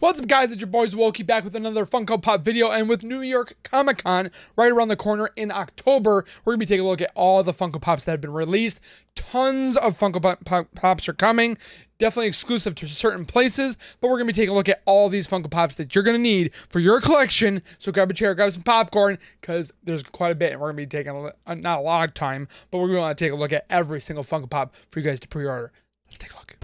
What's up, guys? It's your boys Wokey back with another Funko Pop video, and with New York Comic Con right around the corner in October, we're gonna be taking a look at all the Funko Pops that have been released. Tons of Funko Pops are coming, definitely exclusive to certain places, but we're gonna be taking a look at all these Funko Pops that you're gonna need for your collection. So grab a chair, grab some popcorn, because there's quite a bit, and we're gonna be taking not a lot of time, but we're gonna take a look at every single Funko Pop for you guys to pre-order. Let's take a look.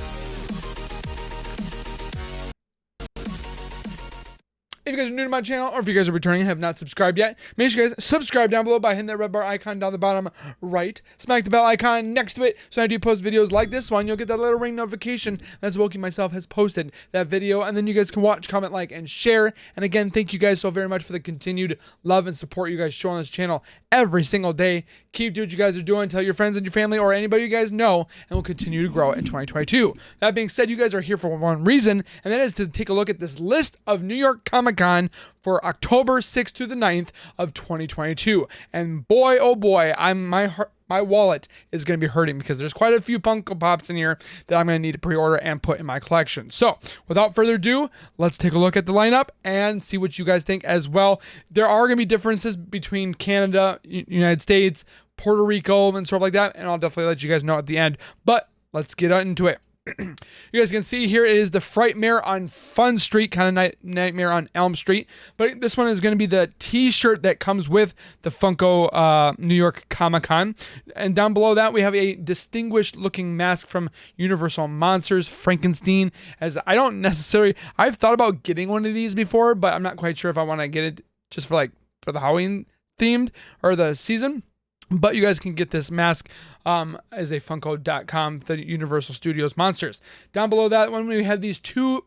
If you guys are new to my channel, or if you guys are returning and have not subscribed yet, make sure you guys subscribe down below by hitting that red bar icon down the bottom right. Smack the bell icon next to it, so I do post videos like this one, you'll get that little ring notification that's Wokey myself has posted that video, and then you guys can watch, comment, like, and share. And again, thank you guys so very much for the continued love and support you guys show on this channel every single day. Keep doing what you guys are doing. Tell your friends and your family or anybody you guys know, and we'll continue to grow in 2022. That being said, you guys are here for one reason, and that is to take a look at this list of New York Comic Con for October 6th through the 9th of 2022. And boy, oh boy, my wallet is going to be hurting because there's quite a few Funko Pops in here that I'm going to need to pre-order and put in my collection. So without further ado, let's take a look at the lineup and see what you guys think as well. There are going to be differences between Canada, United States, Puerto Rico, and stuff like that, and I'll definitely let you guys know at the end. But let's get into it. You guys can see here it is the FRIGHTMARE on Fun Street, kind of Nightmare on Elm Street. But this one is going to be the t-shirt that comes with the Funko New York Comic Con. And down below that, we have a distinguished looking mask from Universal Monsters, Frankenstein. As I've thought about getting one of these before, but I'm not quite sure if I want to get it just for the Halloween themed or the season. But you guys can get this mask as a Funko.com, the Universal Studios Monsters. Down below that one, we have these two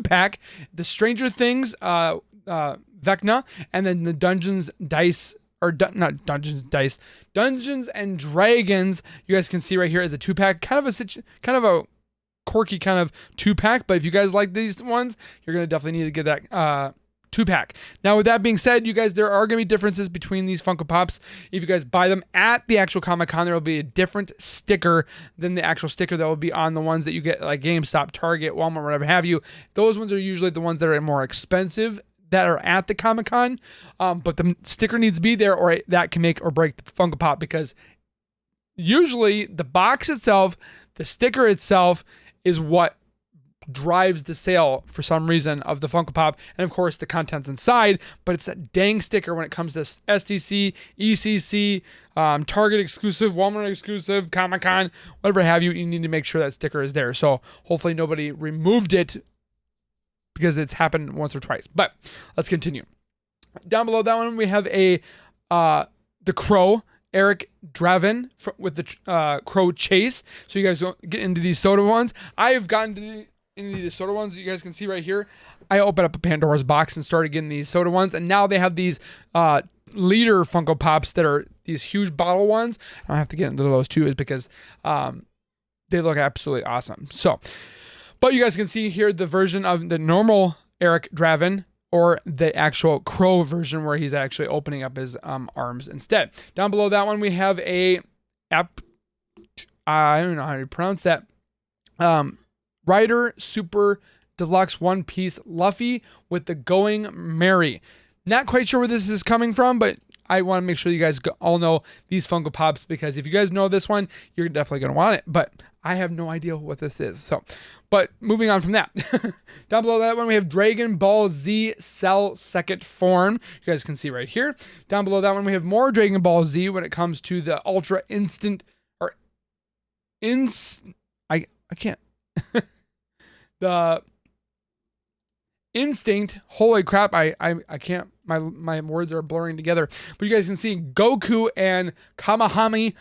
pack, the Stranger Things Vecna, and then the Dungeons and Dragons. You guys can see right here as a 2-pack, kind of a quirky kind of 2-pack. But if you guys like these ones, you're gonna definitely need to get that 2-pack. Now, with that being said, you guys, there are going to be differences between these Funko Pops. If you guys buy them at the actual Comic Con, there will be a different sticker than the actual sticker that will be on the ones that you get like GameStop, Target, Walmart, whatever have you. Those ones are usually the ones that are more expensive that are at the Comic Con, but the sticker needs to be there, or that can make or break the Funko Pop, because usually the box itself, the sticker itself, is what drives the sale for some reason of the Funko Pop, and of course the contents inside. But it's that dang sticker when it comes to STC, ECC, Target exclusive, Walmart exclusive, Comic Con, whatever have you. You need to make sure that sticker is there. So hopefully nobody removed it, because it's happened once or twice. But let's continue. Down below that one, we have the Crow, Eric Draven with the Crow Chase. So you guys get into these soda ones. I have gotten into the soda ones that you guys can see right here. I opened up a Pandora's box and started getting these soda ones, and now they have these liter Funko Pops that are these huge bottle ones. I have to get into those too, is because they look absolutely awesome. So, but you guys can see here the version of the normal Eric Draven, or the actual Crow version where he's actually opening up his arms instead. Down below that one, we have I don't know how to pronounce that. Rider Super Deluxe One Piece Luffy with the Going Merry. Not quite sure where this is coming from, but I want to make sure you guys all know these Funko Pops, because if you guys know this one, you're definitely going to want it. But I have no idea what this is. So, but moving on from that. Down below that one, we have Dragon Ball Z Cell Second Form. You guys can see right here. Down below that one, we have more Dragon Ball Z when it comes to the Ultra Instinct, or I can't. The Instinct. Holy crap, I can't, my words are blurring together. But you guys can see Goku and Kamehameha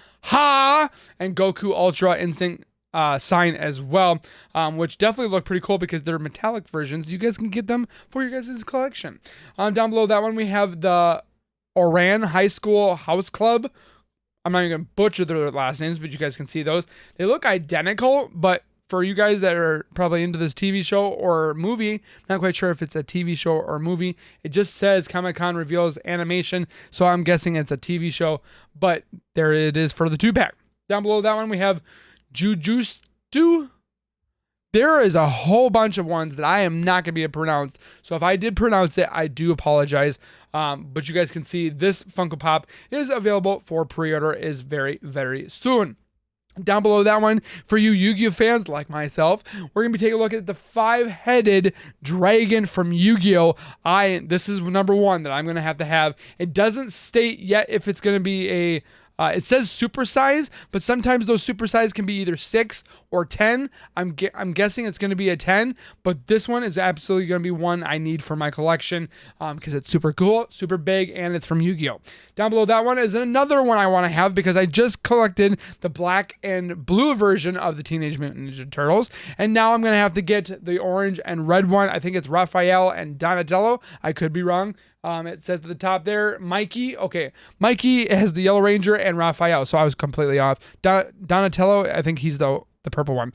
and Goku Ultra Instinct sign as well, which definitely look pretty cool because they're metallic versions. You guys can get them for your guys' collection. Down below that one, we have the Oran High School House Club. I'm not even going to butcher their last names, but you guys can see those. They look identical, but for you guys that are probably into this TV show or movie, not quite sure if it's a TV show or movie. It just says Comic-Con reveals animation, so I'm guessing it's a TV show, but there it is for the 2-pack. Down below that one, we have Jujutsu There is a whole bunch of ones that I am not going to be able to pronounce. So if I did pronounce it, I do apologize. But you guys can see this Funko Pop is available for pre-order is very, very soon. Down below that one, for you Yu-Gi-Oh fans like myself, we're going to be taking a look at the 5-headed dragon from Yu-Gi-Oh! This is number one that I'm going to have. It doesn't state yet if it's going to be a it says super size, but sometimes those super size can be either 6 or 10. I'm guessing it's going to be a 10, but this one is absolutely going to be one I need for my collection because it's super cool, super big, and it's from Yu-Gi-Oh! Down below that one is another one I want to have because I just collected the black and blue version of the Teenage Mutant Ninja Turtles, and now I'm going to have to get the orange and red one. I think it's Raphael and Donatello. I could be wrong. It says at the top there, Mikey. Okay, Mikey has the Yellow Ranger and Raphael, so I was completely off. Donatello, I think he's the purple one.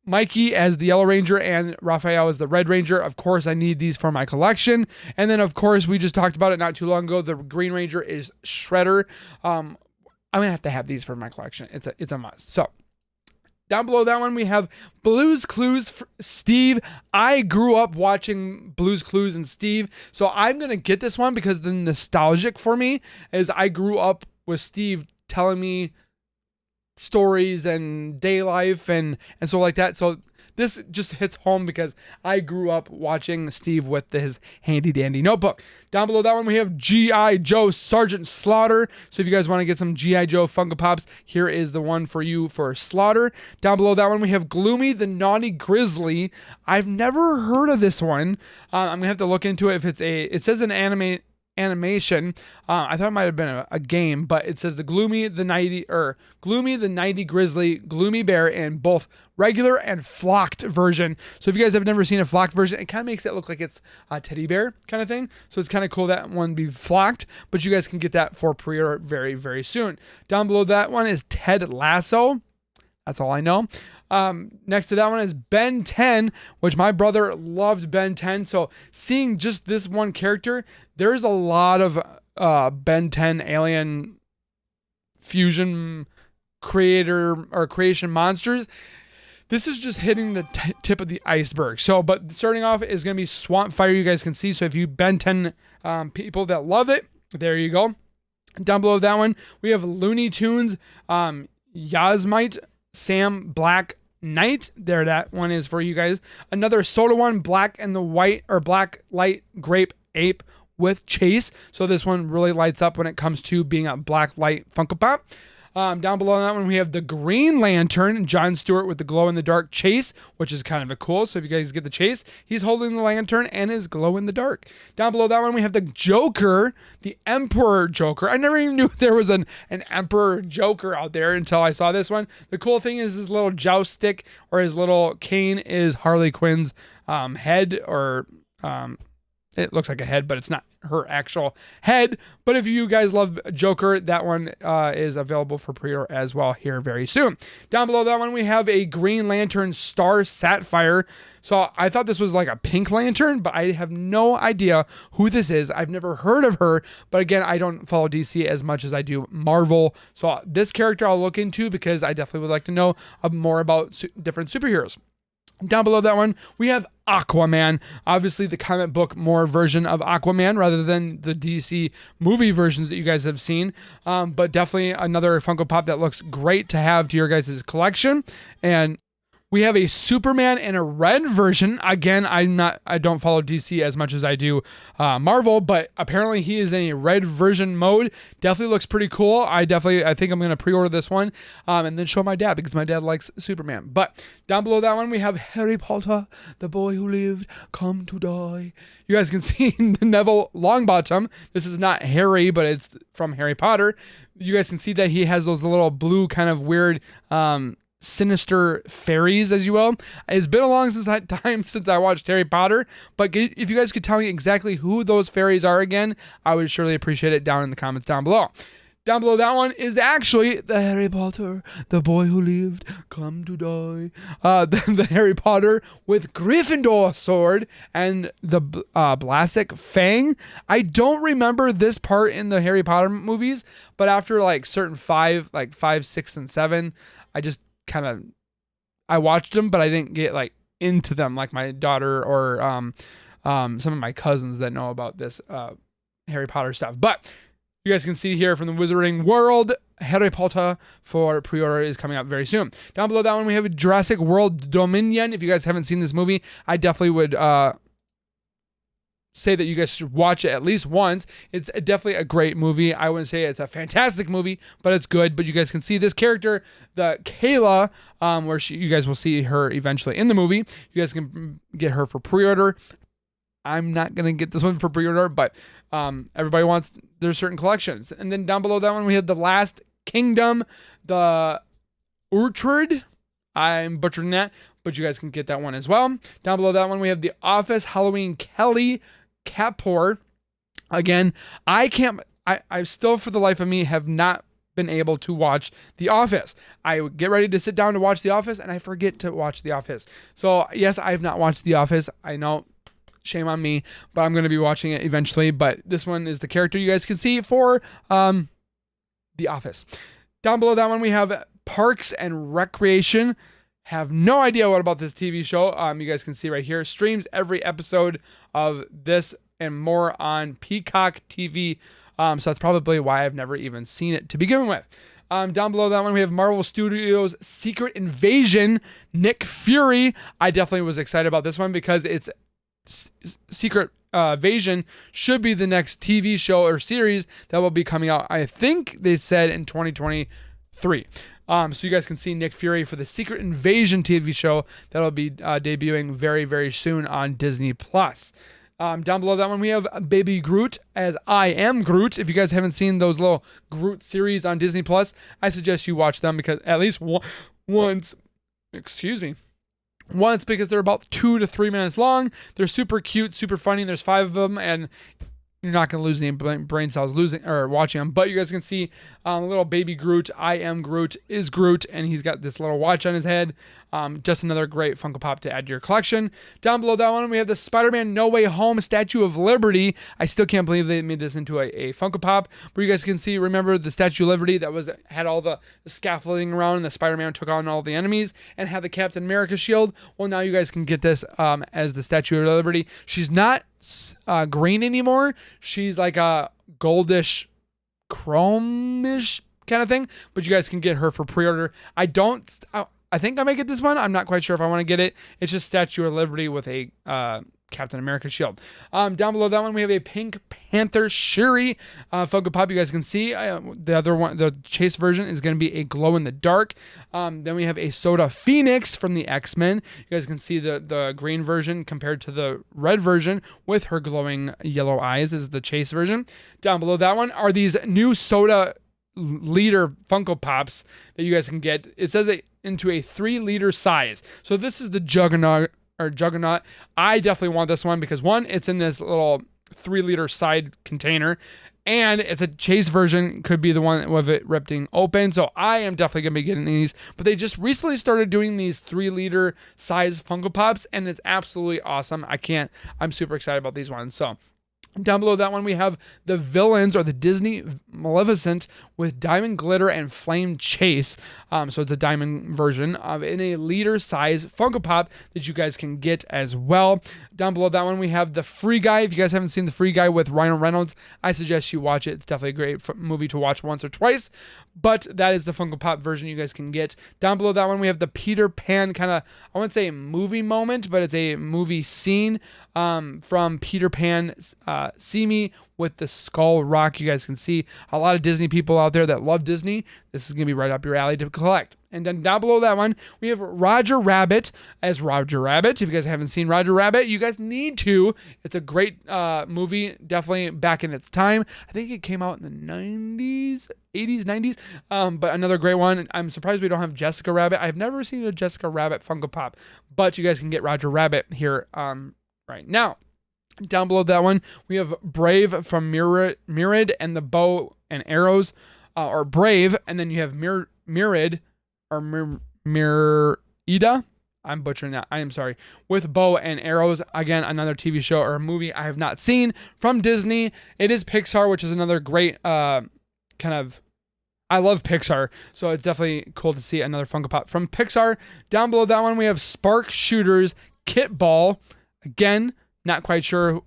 Mikey as the Yellow Ranger and Raphael as the Red Ranger. Of course, I need these for my collection. And then, of course, we just talked about it not too long ago. The Green Ranger is Shredder. I'm going to have these for my collection. It's a must. So, down below that one, we have Blue's Clues for Steve. I grew up watching Blue's Clues and Steve, so I'm going to get this one because the nostalgic for me is I grew up with Steve telling me stories and day life and so like that. So this just hits home because I grew up watching Steve with his handy dandy notebook. Down below that one, we have G.I. Joe Sergeant Slaughter. So if you guys want to get some G.I. Joe Funko Pops, here is the one for you for Slaughter. Down below that one, we have Gloomy the Naughty Grizzly. I've never heard of this one. I'm going to have to look into it. It says an animation. I thought it might have been a game, but it says the Gloomy the Nighty Grizzly Gloomy Bear in both regular and flocked version. So if you guys have never seen a flocked version, it kind of makes it look like it's a teddy bear kind of thing. So it's kind of cool that one be flocked, but you guys can get that for pre-order very, very soon. Down below that one is Ted Lasso. That's all I know. Next to that one is Ben 10, which my brother loved Ben 10. So seeing just this one character, there's a lot of Ben 10 alien fusion creation monsters. This is just hitting the tip of the iceberg. So, but starting off is going to be Swamp Fire, you guys can see. So if you Ben 10 people that love it, there you go. Down below that one, we have Looney Tunes, Yasmite, Sam Black Knight. There, that one is for you guys. Another Soda one, Black and the White, or Black Light Grape Ape with Chase. So this one really lights up when it comes to being a black light Funko Pop. Down below that one, we have the Green Lantern, John Stewart with the glow-in-the-dark Chase, which is kind of a cool. So if you guys get the Chase, he's holding the lantern and is glow-in-the-dark. Down below that one, we have the Joker, the Emperor Joker. I never even knew there was an Emperor Joker out there until I saw this one. The cool thing is his little joust stick or his little cane is Harley Quinn's head, or it looks like a head, but it's not her actual head. But if you guys love Joker, that one is available for pre-order as well here very soon. Down below that one, we have a Green Lantern Star Sapphire. So I thought this was like a pink lantern, but I have no idea who this is. I've never heard of her, but again, I don't follow DC as much as I do Marvel. So this character I'll look into because I definitely would like to know more about different superheroes. Down below that one, we have Aquaman. Obviously, the comic book more version of Aquaman rather than the DC movie versions that you guys have seen. But definitely another Funko Pop that looks great to have to your guys' collection. And we have a Superman in a red version. Again, I don't follow DC as much as I do Marvel, but apparently he is in a red version mode. Definitely looks pretty cool. I think I'm going to pre-order this one and then show my dad because my dad likes Superman. But down below that one, we have Harry Potter, the boy who lived, come to die. You guys can see Neville Longbottom. This is not Harry, but it's from Harry Potter. You guys can see that he has those little blue kind of weird sinister fairies, as you will. It's been a long time since I watched Harry Potter, but if you guys could tell me exactly who those fairies are again, I would surely appreciate it down in the comments down below. Down below that one is actually the Harry Potter, the boy who lived, come to die. The Harry Potter with Gryffindor sword and the Blastic Fang. I don't remember this part in the Harry Potter movies, but after like certain 5, 6, and 7, I just kind of I watched them, but I didn't get like into them like my daughter or some of my cousins that know about this Harry Potter stuff. But you guys can see here from the Wizarding World, Harry Potter for pre-order is coming out very soon. Down below that one, we have Jurassic World Dominion. If you guys haven't seen this movie, I definitely would say that you guys should watch it at least once. It's definitely a great movie. I wouldn't say it's a fantastic movie, but it's good. But you guys can see this character, the Kayla, where you guys will see her eventually in the movie. You guys can get her for pre-order. I'm not going to get this one for pre-order, but everybody wants their certain collections. And then down below that one, we have The Last Kingdom, the Orchard. I'm butchering that, but you guys can get that one as well. Down below that one, we have The Office, Halloween Kelly Kapoor. Again, I still for the life of me have not been able to watch The Office. I get ready to sit down to watch The Office and I forget to watch The Office. So yes, I have not watched The Office. I know, shame on me, but I'm going to be watching it eventually. But this one is the character you guys can see for The Office. Down below that one, we have Parks and Recreation. Have no idea what about this TV show. You guys can see right here. Streams every episode of this and more on Peacock TV. So that's probably why I've never even seen it to begin with. Down below that one, we have Marvel Studios' Secret Invasion, Nick Fury. I definitely was excited about this one because it's Secret Invasion should be the next TV show or series that will be coming out. I think they said in 2023. So you guys can see Nick Fury for the Secret Invasion TV show that will be debuting very, very soon on Disney+. Down below that one, we have Baby Groot as I Am Groot. If you guys haven't seen those little Groot series on Disney+, I suggest you watch them because at least once, because they're about 2 to 3 minutes long. They're super cute, super funny. There's 5 of them, and you're not going to lose any brain cells watching them. But you guys can see little baby Groot, I Am Groot, is Groot, and he's got this little watch on his head. Just another great Funko Pop to add to your collection. Down below that one, we have the Spider-Man No Way Home Statue of Liberty. I still can't believe they made this into a Funko Pop. But you guys can see, remember the Statue of Liberty that had all the scaffolding around, and the Spider-Man took on all the enemies and had the Captain America shield. Well, now you guys can get this as the Statue of Liberty. She's not green anymore. She's like a goldish, chromish kind of thing. But you guys can get her for pre-order. I think I may get this one. I'm not quite sure if I want to get it. It's just Statue of Liberty with a Captain America shield. Down below that one, we have a Pink Panther Shuri Funko Pop. You guys can see the other one, the chase version, is going to be a glow in the dark. Then we have a Soda Phoenix from the X-Men. You guys can see the green version compared to the red version with her glowing yellow eyes is the chase version. Down below that one are these new Soda liter Funko Pops that you guys can get. It says into a 3-liter size. So this is the Juggernaut. I definitely want this one because one, it's in this little 3-liter side container, and it's a chase version, could be the one with it ripping open. So I am definitely gonna be getting these. But they just recently started doing these 3-liter size Funko Pops, and it's absolutely awesome. I'm super excited about these ones. So down below that one, we have the Villains, or the Disney Maleficent with Diamond Glitter and Flame Chase. So it's a diamond version in a liter size Funko Pop that you guys can get as well. Down below that one, we have the Free Guy. If you guys haven't seen the Free Guy with Ryan Reynolds, I suggest you watch it. It's definitely a great movie to watch once or twice. But that is the Funko Pop version you guys can get. Down below that one, we have the Peter Pan kind of, I wouldn't say movie moment, but it's a movie scene from Peter Pan See Me with the Skull Rock. You guys can see a lot of Disney people out there that love Disney. This is going to be right up your alley to collect. And then down below that one, we have Roger Rabbit as Roger Rabbit. If you guys haven't seen Roger Rabbit, you guys need to. It's a great movie, definitely back in its time. I think it came out in the 80s, 90s. But another great one. I'm surprised we don't have Jessica Rabbit. I've never seen a Jessica Rabbit Funko Pop, but you guys can get Roger Rabbit here right now. Down below that one, we have Brave from Myriad and the Bow and Arrows, or Brave, and then you have Myriad, or Myrida. I'm butchering that. I am sorry. With Bow and Arrows. Again, another TV show or a movie I have not seen from Disney. It is Pixar, which is another great kind of I love Pixar, so it's definitely cool to see another Funko Pop from Pixar. Down below that one, we have Spark Shooters Kit Ball. Again, not quite sure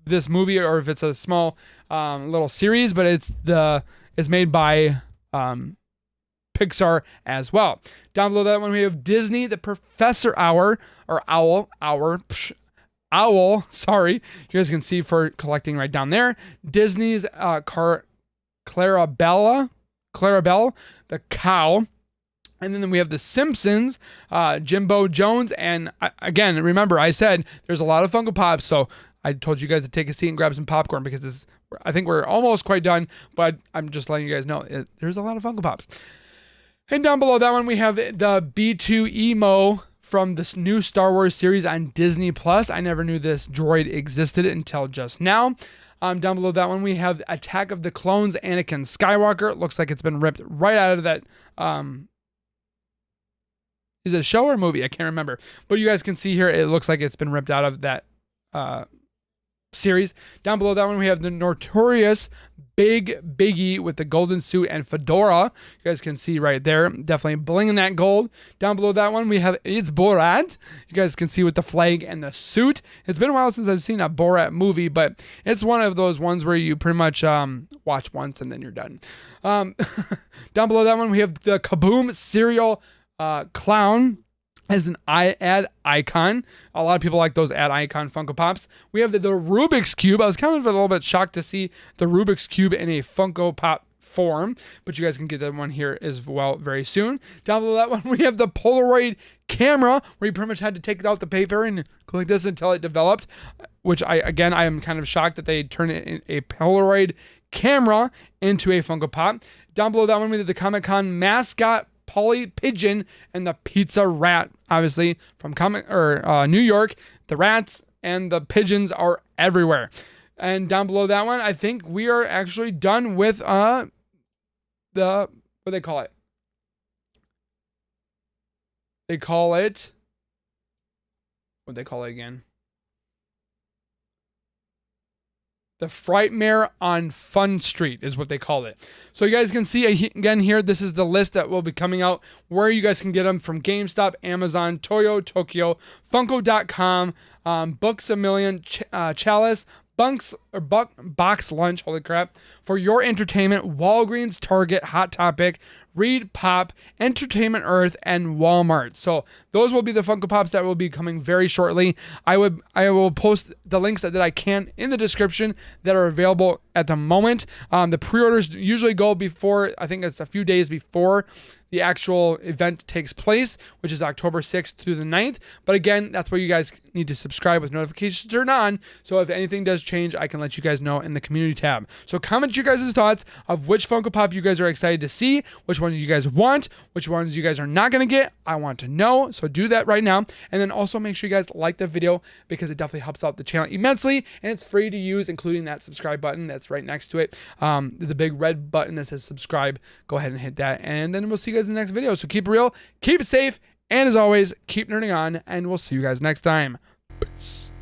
this movie or if it's a small little series, but it's made by Pixar as well. Down below that one, we have Disney, the Professor Owl, or Owl, sorry. You guys can see for collecting right down there. Disney's Clarabelle, the cow. And then we have The Simpsons, Jimbo Jones. And again, remember, I said there's a lot of Funko Pops, so I told you guys to take a seat and grab some popcorn because I think we're almost quite done, but I'm just letting you guys know there's a lot of Funko Pops. And down below that one, we have the B2 Emo from this new Star Wars series on Disney Plus. I never knew this droid existed until just now. Down below that one, we have Attack of the Clones, Anakin Skywalker. It looks like it's been ripped right out of that. Is it a show or a movie? I can't remember. But you guys can see here, it looks like it's been ripped out of that series. Down below that one, we have the Notorious Big Biggie with the golden suit and fedora. You guys can see right there, definitely blinging that gold. Down below that one, we have It's Borat. You guys can see with the flag and the suit. It's been a while since I've seen a Borat movie, but it's one of those ones where you pretty much watch once and then you're done. Down below that one, we have the Kaboom cereal clown as an ad icon. A lot of people like those ad icon Funko Pops. We have the Rubik's Cube. I was kind of a little bit shocked to see the Rubik's Cube in a Funko Pop form, but you guys can get that one here as well very soon. Down below that one, we have the Polaroid camera, where you pretty much had to take out the paper and go like this until it developed, which I am kind of shocked that they turned it in a Polaroid camera into a Funko Pop. Down below that one, we have the Comic-Con mascot Polly Pigeon and the Pizza Rat, obviously from New York. The rats and the pigeons are everywhere. And down below that one, I think we are actually done with what do they call it? What do they call it again? The FRIGHTMARE on Fun Street is what they call it. So you guys can see again here, this is the list that will be coming out where you guys can get them from GameStop, Amazon, Toyo, Tokyo, Funko.com, Books A Million, Chalice, Box Lunch, holy crap, For Your Entertainment, Walgreens, Target, Hot Topic, Reed Pop, Entertainment Earth, and Walmart. So those will be the Funko Pops that will be coming very shortly. I will post the links that I can in the description that are available at the moment. The pre-orders usually go before, I think it's a few days before the actual event takes place, which is October 6th through the 9th. But again, that's where you guys need to subscribe with notifications turned on. So if anything does change, I can let you guys know in the community tab. So comment your guys' thoughts of which Funko Pop you guys are excited to see, which ones you guys want, which ones you guys are not going to get. I want to know. So do that right now. And then also make sure you guys like the video because it definitely helps out the channel immensely. And it's free to use, including that subscribe button that's right next to it. The big red button that says subscribe. Go ahead and hit that. And then we'll see you guys in the next video. So keep it real, keep it safe, and as always, keep nerding on, and we'll see you guys next time. Peace.